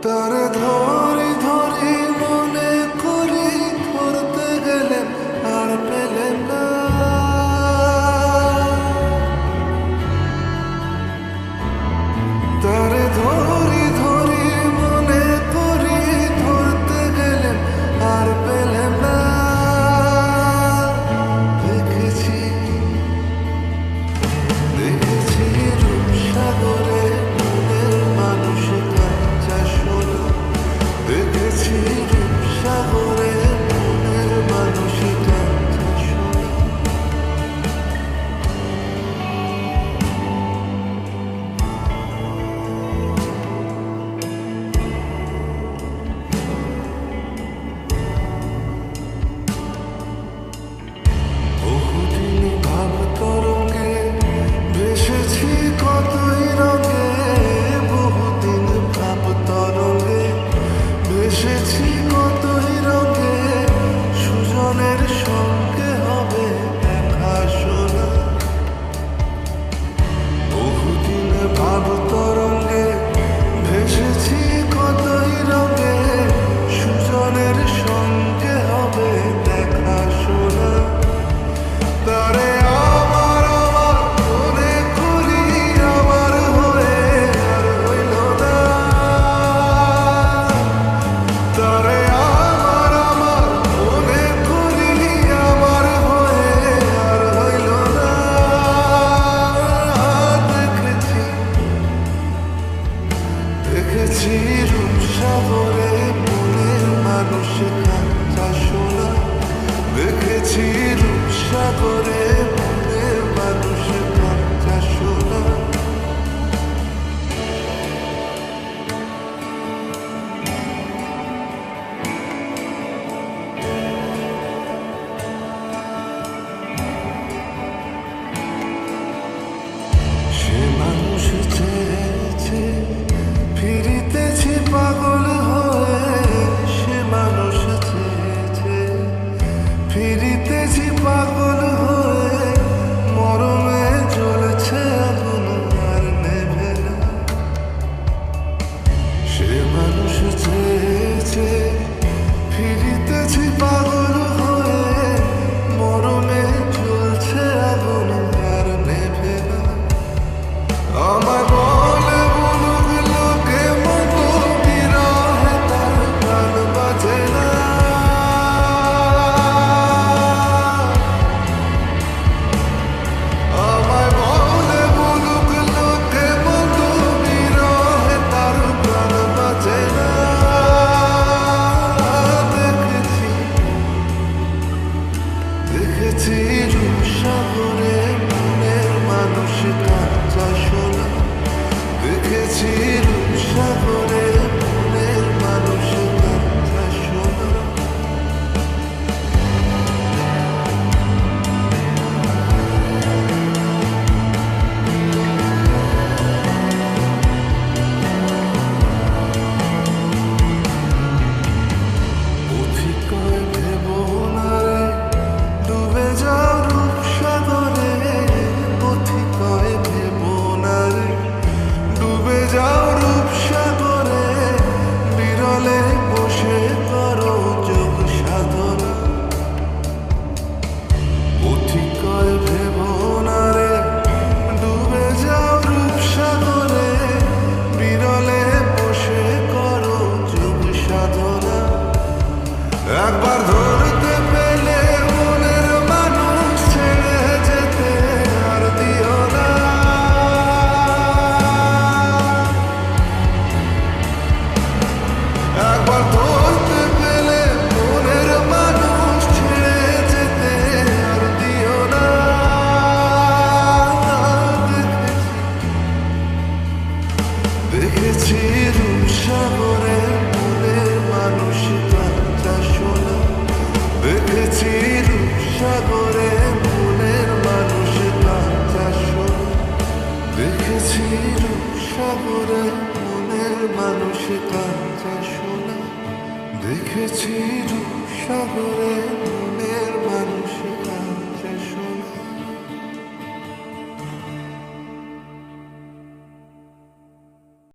তারে ধরি ধরি মনে করি ধরতে গেলেন আর পেলেন না। তারে ধরি ধরি মনে করি ধরতে গেলেন আর পেলেন না। দেখেছি দেখেছি রূপসাগরে মনের মানুষ কাঁচা সোনা। দেখেছি রূপসাগরে মনের মানুষ কাঁচা সোনা। বহুদিন ভাব তরঙ্গে ভেসেছি কতই রঙে। বহুদিন ভাব তরঙ্গে ভেসেছি কতই রঙে। সুজনের সঙ্গে হবে দেখা শোনা। বহুদিন ভাব তরঙ্গে ভেসেছি কতই রঙে। সুজনের সঙ্গে হবে দেখা শোনা। তারে আমার আমার মনে করি আমার হয়ে আর হইল না। তারে আমার আমার মনে করি আমার হয়ে আর হইল না। দেখেছি দেখেছি রূপসাগরে মনের মানুষ কাঁচা সোনা। দেখেছি রূপসাগরে মনের মানুষ কাঁচা সোনা। সে মানুষ চেয়েছে ফিরিতেছি পাগল হয়ে। সে মানুষ চেয়েছে ফিরিতেছি পাগল হয়ে। মরমে জ্বলছে আগুন আর নেভে না। সে মানুষ চেয়েছে ফিরিতেছি পাগল হয়ে। মরমে জ্বলছে আগুন আর নেভে না। আমায় বলে বলুক লোকে মতো বিরহে তার প্রাণ বাজে না। আমায় বলে বলুক লোকে মতো বিরহে তার প্রাণ বাজে না। দেখেছি দেখেছি রূপসাগরে মনের মানুষ কাঁচা সোনা। দেখেছি রূপসাগরে মনের মানুষ কাঁচা সোনা। পথিকয় ভেবো না রে ডুবে যাও রূপসাগরে। পথিকয় ভেবো না রে ডুবে যাও রূপসাগরে। বিরলে বসে করো যোগ সাধনা। পথিকয় ভেবো না রে ডুবে যাও রূপসাগরে। বিরলে বসে করো যোগ সাধনা। একবার ধরতে পেলে মনের মানুষ ছেড়ে যেতে আর দিও না। একবার ধরতে পেলে মনের মানুষ ছেড়ে যেতে আর দিও না। দেখেছি রূপসাগরে মনের মানুষ কাঁচা সোনা। দেখেছি রূপসাগরে মনের মানুষ কাঁচা সোনা। দেখেছি রূপসাগরে মনের মানুষ কাঁচা সোনা। দেখেছি রূপসাগরে